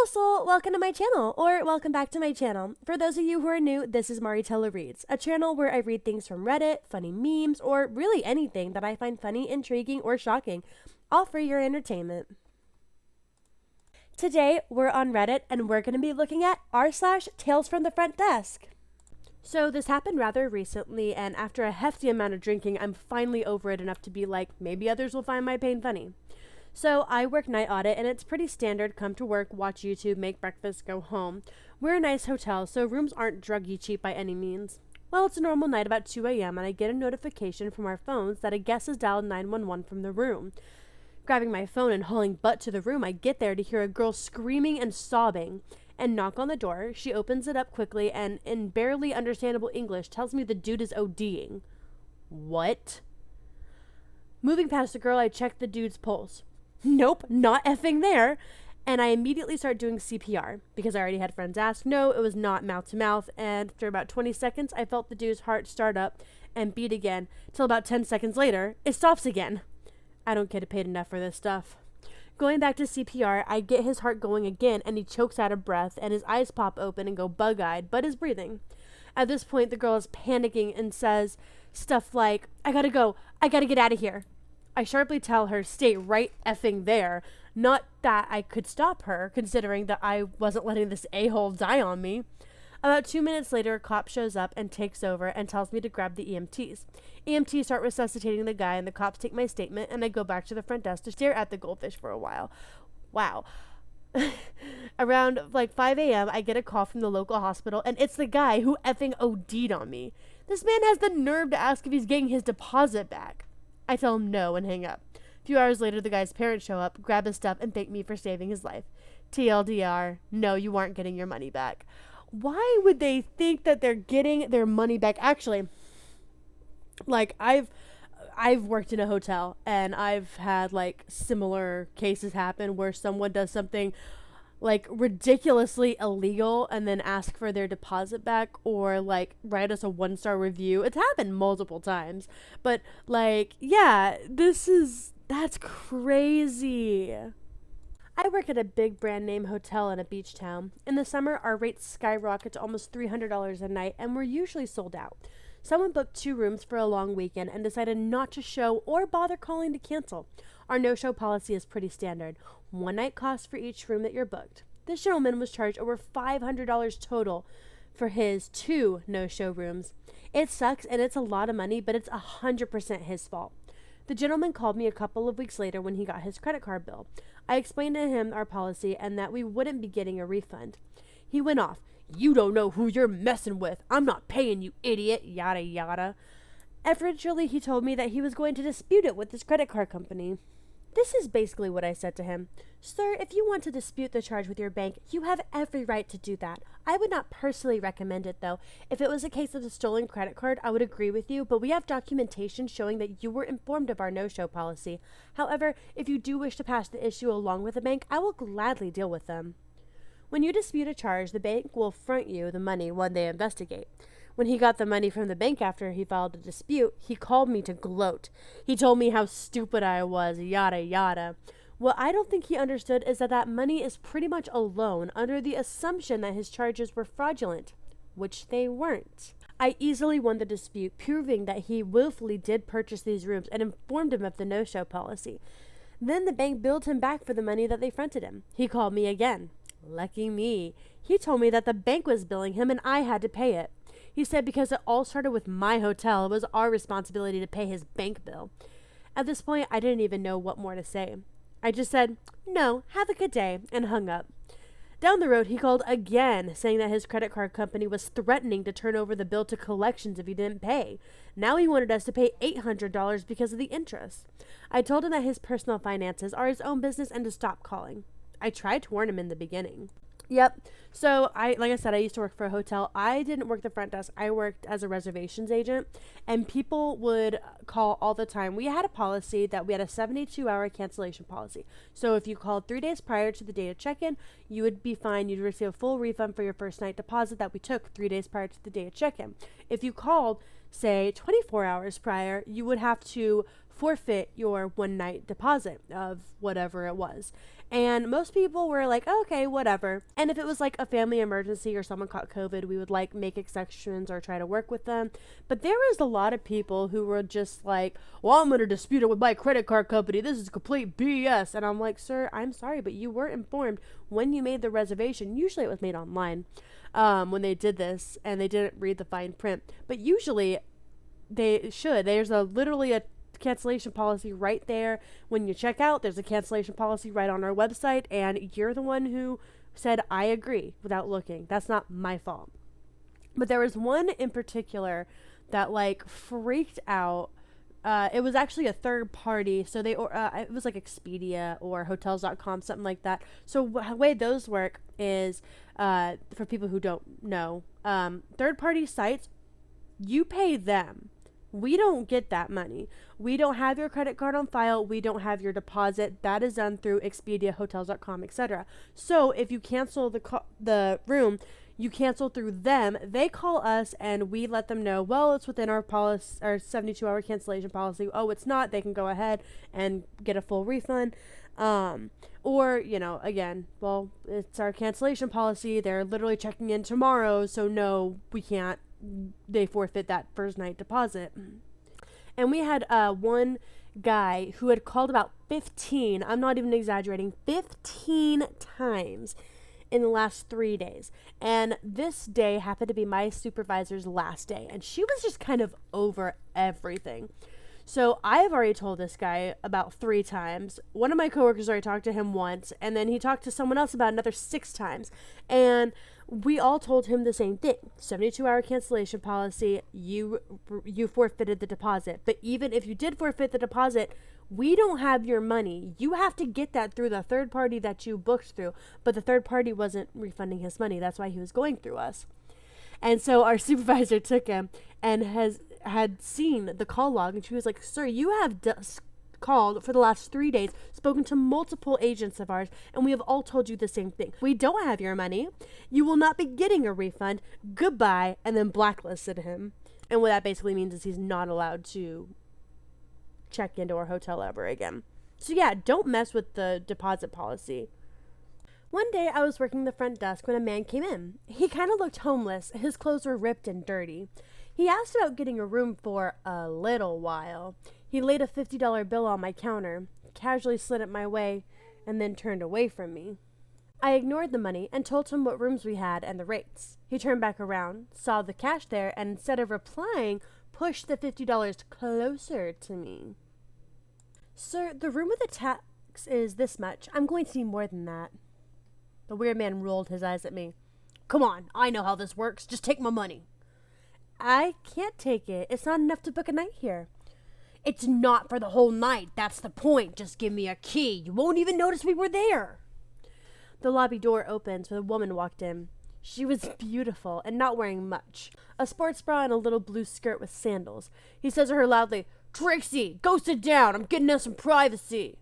Hello Soul, welcome to my channel, or welcome back to my channel. For those of you who are new, this is Maritello Reads, a channel where I read things from Reddit, funny memes, or really anything that I find funny, intriguing, or shocking, all for your entertainment. Today, we're on Reddit, and we're going to be looking at r/TalesFromTheFrontDesk. So this happened rather recently, and after a hefty amount of drinking, I'm finally over it enough to be like, maybe others will find my pain funny. So I work night audit, and it's pretty standard. Come to work, watch YouTube, make breakfast, go home. We're a nice hotel, so rooms aren't druggy cheap by any means. Well, it's a normal night about 2 a.m. and I get a notification from our phones that a guest has dialed 911 from the room. Grabbing my phone and hauling butt to the room, I get there to hear a girl screaming and sobbing and knock on the door. She opens it up quickly and, in barely understandable English, tells me the dude is ODing. What? Moving past the girl, I check the dude's pulse. Nope, not effing there. And I immediately start doing CPR because I already had friends ask. No, it was not mouth to mouth. And after about 20 seconds, I felt the dude's heart start up and beat again. Till about 10 seconds later, it stops again. I don't get paid enough for this stuff. Going back to CPR, I get his heart going again, and he chokes out of breath, and his eyes pop open and go bug-eyed, but is breathing. At this point, the girl is panicking and says stuff like, I gotta go, I gotta get out of here. I sharply tell her, stay right effing there. Not that I could stop her, considering that I wasn't letting this a-hole die on me. About 2 minutes later, a cop shows up and takes over and tells me to grab the EMTs. EMTs start resuscitating the guy, and the cops take my statement, and I go back to the front desk to stare at the goldfish for a while. Wow. Around 5 a.m., I get a call from the local hospital, and it's the guy who effing OD'd on me. This man has the nerve to ask if he's getting his deposit back. I tell him no and hang up. A few hours later, the guy's parents show up, grab his stuff, and thank me for saving his life. TLDR, no, you aren't getting your money back. Why would they think that they're getting their money back? Actually, I've worked in a hotel, and I've had similar cases happen where someone does something ridiculously illegal and then ask for their deposit back, or write us a 1-star review. It's happened multiple times, but yeah, that's crazy. I work at a big brand name hotel in a beach town. In the summer, our rates skyrocket to almost $300 a night, and we're usually sold out. Someone booked 2 rooms for a long weekend and decided not to show or bother calling to cancel. Our no-show policy is pretty standard. 1 night cost for each room that you're booked. This gentleman was charged over $500 total for his 2 no-show rooms. It sucks, and it's a lot of money, but it's 100% his fault. The gentleman called me a couple of weeks later when he got his credit card bill. I explained to him our policy and that we wouldn't be getting a refund. He went off. You don't know who you're messing with. I'm not paying you, idiot, yada yada. Eventually, he told me that he was going to dispute it with his credit card company. This is basically what I said to him. Sir, if you want to dispute the charge with your bank, you have every right to do that. I would not personally recommend it, though. If it was a case of a stolen credit card, I would agree with you, but we have documentation showing that you were informed of our no-show policy. However, if you do wish to pass the issue along with the bank, I will gladly deal with them. When you dispute a charge, the bank will front you the money when they investigate. When he got the money from the bank after he filed a dispute, he called me to gloat. He told me how stupid I was, yada yada. What I don't think he understood is that money is pretty much a loan under the assumption that his charges were fraudulent, which they weren't. I easily won the dispute, proving that he willfully did purchase these rooms and informed him of the no-show policy. Then the bank billed him back for the money that they fronted him. He called me again. Lucky me. He told me that the bank was billing him and I had to pay it. He said because it all started with my hotel, it was our responsibility to pay his bank bill. At this point, I didn't even know what more to say. I just said, no, have a good day, and hung up. Down the road, he called again, saying that his credit card company was threatening to turn over the bill to collections if he didn't pay. Now he wanted us to pay $800 because of the interest. I told him that his personal finances are his own business and to stop calling. I tried to warn him in the beginning. Yep. So like I said, I used to work for a hotel. I didn't work the front desk. I worked as a reservations agent, and people would call all the time. We had a policy that we had a 72-hour cancellation policy. So if you called 3 days prior to the date of check-in, you would be fine. You'd receive a full refund for your first night deposit that we took 3 days prior to the day of check-in. If you called, say, 24 hours prior, you would have to forfeit your 1 night deposit of whatever it was. And most people were like, okay, whatever. And if it was like a family emergency or someone caught COVID, we would like make exceptions or try to work with them. But there was a lot of people who were just like, well, I'm going to dispute it with my credit card company. This is complete BS. And I'm like, sir, I'm sorry, but you were informed when you made the reservation. Usually it was made online when they did this, and they didn't read the fine print. But usually they should. There's literally a cancellation policy right there. When you check out, there's a cancellation policy right on our website, and you're the one who said I agree without looking. That's not my fault. But there was one in particular that like freaked out. It was actually a third party, so it was like Expedia or hotels.com, something like that. So the way those work is, for people who don't know, third party sites, you pay them. We don't get that money. We don't have your credit card on file. We don't have your deposit. That is done through Expedia, hotels.com, etc. So if you cancel the room, you cancel through them. They call us and we let them know, well, it's within our policy, our 72-hour cancellation policy. Oh, it's not. They can go ahead and get a full refund. Or, again, well, it's our cancellation policy. They're literally checking in tomorrow. So no, we can't. They forfeit that first night deposit. And we had one guy who had called about 15, I'm not even exaggerating, 15 times in the last 3 days. And this day happened to be my supervisor's last day, and she was just kind of over everything. So I've already told this guy about 3 times. One of my coworkers already talked to him once, and then he talked to someone else about another 6 times. And we all told him the same thing. 72-hour cancellation policy, you forfeited the deposit. But even if you did forfeit the deposit, we don't have your money. You have to get that through the third party that you booked through. But the third party wasn't refunding his money. That's why he was going through us. And so our supervisor took him and had seen the call log, and she was like, sir, you have called for the last 3 days, spoken to multiple agents of ours, and we have all told you the same thing. We don't have your money. You will not be getting a refund. Goodbye. And then blacklisted him. And what that basically means is he's not allowed to check into our hotel ever again. So yeah, don't mess with the deposit policy. One day I was working the front desk when a man came in. He kind of looked homeless. His clothes were ripped and dirty. He asked about getting a room for a little while. He laid a $50 bill on my counter, casually slid it my way, and then turned away from me. I ignored the money and told him what rooms we had and the rates. He turned back around, saw the cash there, and instead of replying, pushed the $50 closer to me. Sir, the room with the tax is this much. I'm going to need more than that. The weird man rolled his eyes at me. Come on, I know how this works. Just take my money. I can't take it. It's not enough to book a night here. It's not for the whole night. That's the point. Just give me a key. You won't even notice we were there. The lobby door opened, so a woman walked in. She was beautiful and not wearing much. A sports bra and a little blue skirt with sandals. He says to her loudly, Trixie, go sit down. I'm getting us some privacy.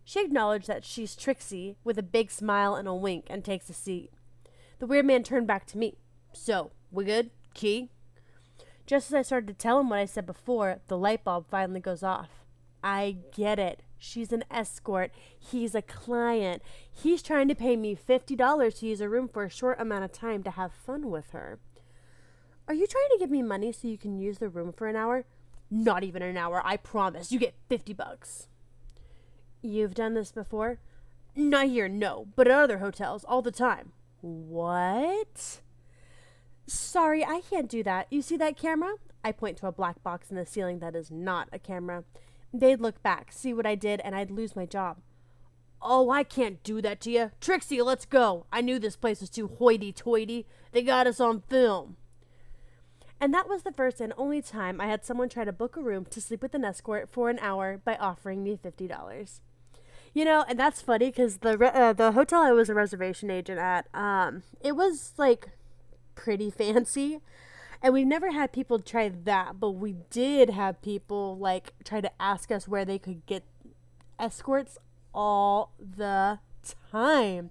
She acknowledged that she's Trixie with a big smile and a wink and takes a seat. The weird man turned back to me. So, we good? Key? Just as I started to tell him what I said before, the light bulb finally goes off. I get it. She's an escort. He's a client. He's trying to pay me $50 to use a room for a short amount of time to have fun with her. Are you trying to give me money so you can use the room for an hour? Not even an hour, I promise. You get $50. You've done this before? Not here, no, but at other hotels, all the time. What? Sorry, I can't do that. You see that camera? I point to a black box in the ceiling that is not a camera. They'd look back, see what I did, and I'd lose my job. Oh, I can't do that to you. Trixie, let's go. I knew this place was too hoity-toity. They got us on film. And that was the first and only time I had someone try to book a room to sleep with an escort for an hour by offering me $50. And that's funny because the hotel I was a reservation agent at, it was like pretty fancy, and we never had people try that, but we did have people like try to ask us where they could get escorts all the time.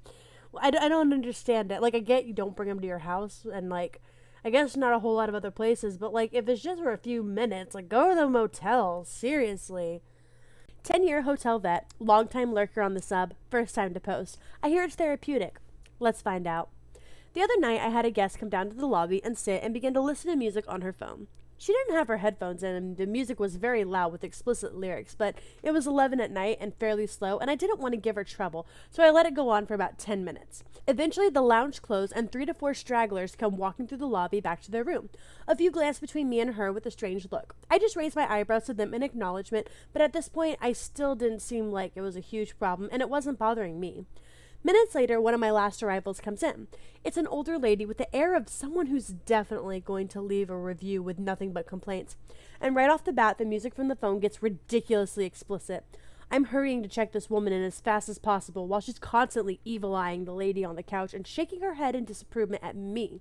I don't understand it. Like, I get you don't bring them to your house, and like, I guess not a whole lot of other places, but like, if it's just for a few minutes, like, go to the motel. Seriously. 10-year hotel vet, longtime lurker on the sub, first time to post. I hear it's therapeutic. Let's find out. The other night, I had a guest come down to the lobby and sit and begin to listen to music on her phone. She didn't have her headphones in, and the music was very loud with explicit lyrics, but it was 11 at night and fairly slow, and I didn't want to give her trouble, so I let it go on for about 10 minutes. Eventually, the lounge closed, and 3 to 4 stragglers come walking through the lobby back to their room. A few glanced between me and her with a strange look. I just raised my eyebrows to them in acknowledgement, but at this point, I still didn't seem like it was a huge problem, and it wasn't bothering me. Minutes later, one of my last arrivals comes in. It's an older lady with the air of someone who's definitely going to leave a review with nothing but complaints. And right off the bat, the music from the phone gets ridiculously explicit. I'm hurrying to check this woman in as fast as possible while she's constantly evil-eyeing the lady on the couch and shaking her head in disapproval at me.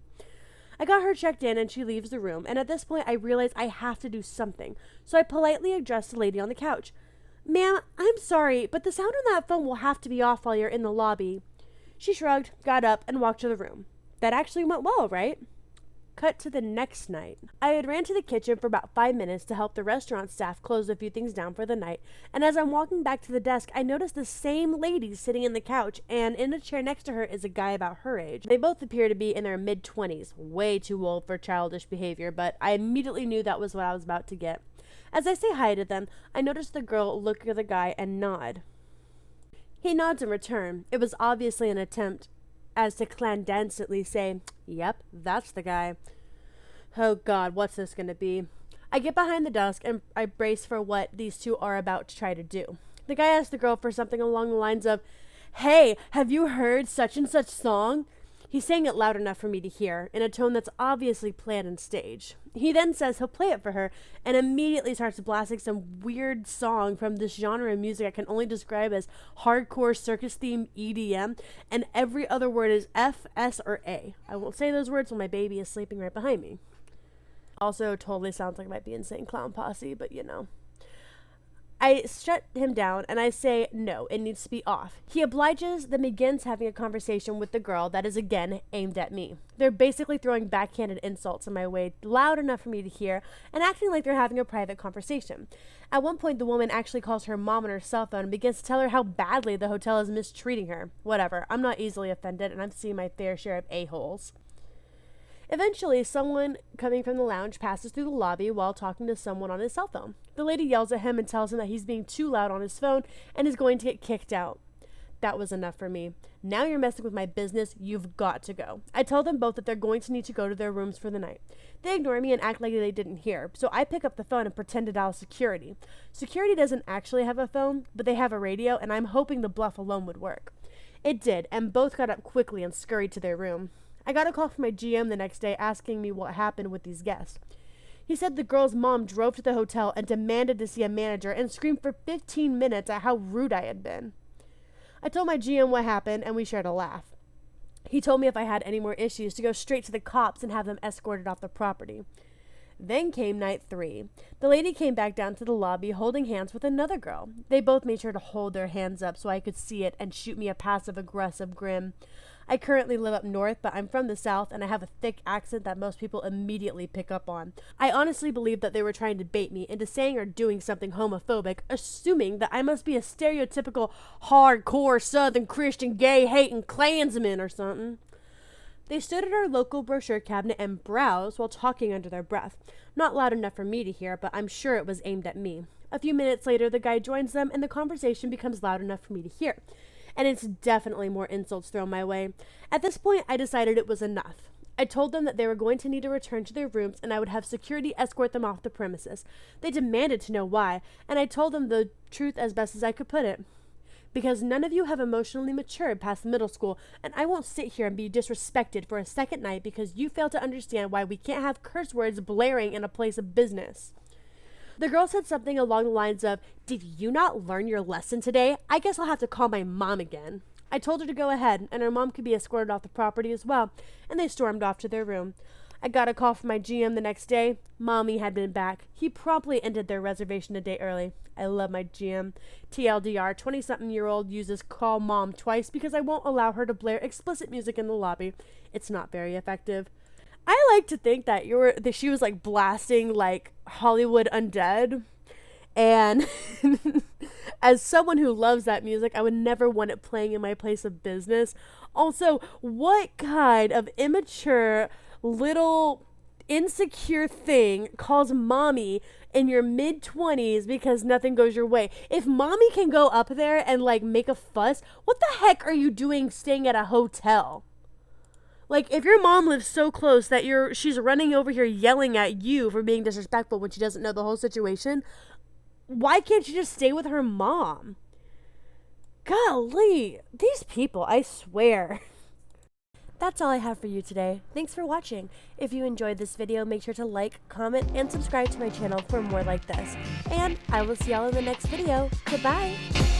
I got her checked in and she leaves the room, and at this point I realize I have to do something, so I politely address the lady on the couch. Ma'am, I'm sorry, but the sound on that phone will have to be off while you're in the lobby. She shrugged, got up, and walked to the room. That actually went well, right? Cut to the next night. I had ran to the kitchen for about 5 minutes to help the restaurant staff close a few things down for the night, and as I'm walking back to the desk, I noticed the same lady sitting in the couch, and in a chair next to her is a guy about her age. They both appear to be in their mid-20s, way too old for childish behavior, but I immediately knew that was what I was about to get. As I say hi to them, I notice the girl look at the guy and nod. He nods in return. It was obviously an attempt as to clandestinely say, "Yep, that's the guy." Oh God, what's this going to be? I get behind the desk and I brace for what these two are about to try to do. The guy asks the girl for something along the lines of, "Hey, have you heard such and such song?" He's saying it loud enough for me to hear, in a tone that's obviously planned and staged. He then says he'll play it for her, and immediately starts blasting some weird song from this genre of music I can only describe as hardcore circus-themed EDM, and every other word is F, S, or A. I won't say those words when my baby is sleeping right behind me. Also, totally sounds like I might be Insane Clown Posse, but you know. I shut him down and I say, no, it needs to be off. He obliges, then begins having a conversation with the girl that is again aimed at me. They're basically throwing backhanded insults in my way, loud enough for me to hear, and acting like they're having a private conversation. At one point, the woman actually calls her mom on her cell phone and begins to tell her how badly the hotel is mistreating her. Whatever, I'm not easily offended, and I've seen my fair share of a-holes. Eventually, someone coming from the lounge passes through the lobby while talking to someone on his cell phone. The lady yells at him and tells him that he's being too loud on his phone and is going to get kicked out. That was enough for me. Now you're messing with my business. You've got to go. I tell them both that they're going to need to go to their rooms for the night. They ignore me and act like they didn't hear, so I pick up the phone and pretend to dial security. Security doesn't actually have a phone, but they have a radio, and I'm hoping the bluff alone would work. It did, and both got up quickly and scurried to their room. I got a call from my GM the next day asking me what happened with these guests. He said the girl's mom drove to the hotel and demanded to see a manager and screamed for 15 minutes at how rude I had been. I told my GM what happened and we shared a laugh. He told me if I had any more issues to go straight to the cops and have them escorted off the property. Then came night 3. The lady came back down to the lobby holding hands with another girl. They both made sure to hold their hands up so I could see it and shoot me a passive-aggressive grin. I currently live up north, but I'm from the south and I have a thick accent that most people immediately pick up on. I honestly believe that they were trying to bait me into saying or doing something homophobic, assuming that I must be a stereotypical hardcore Southern Christian gay-hating Klansman or something. They stood at our local brochure cabinet and browsed while talking under their breath. Not loud enough for me to hear, but I'm sure it was aimed at me. A few minutes later, the guy joins them and the conversation becomes loud enough for me to hear. And it's definitely more insults thrown my way. At this point, I decided it was enough. I told them that they were going to need to return to their rooms and I would have security escort them off the premises. They demanded to know why, and I told them the truth as best as I could put it. Because none of you have emotionally matured past middle school, and I won't sit here and be disrespected for a second night because you fail to understand why we can't have curse words blaring in a place of business. The girl said something along the lines of, "Did you not learn your lesson today? I guess I'll have to call my mom again." I told her to go ahead, and her mom could be escorted off the property as well, and they stormed off to their room. I got a call from my GM the next day. Mommy had been back. He promptly ended their reservation a day early. I love my GM. TLDR, 20-something-year-old uses call mom twice because I won't allow her to blare explicit music in the lobby. It's not very effective. I like to think that she was like blasting like Hollywood Undead. And as someone who loves that music, I would never want it playing in my place of business. Also, what kind of immature little insecure thing calls mommy in your mid 20s because nothing goes your way? If mommy can go up there and like make a fuss, what the heck are you doing staying at a hotel? Like, if your mom lives so close that she's running over here yelling at you for being disrespectful when she doesn't know the whole situation, why can't you just stay with her mom? Golly, these people, I swear. That's all I have for you today. Thanks for watching. If you enjoyed this video, make sure to like, comment, and subscribe to my channel for more like this. And I will see y'all in the next video. Goodbye!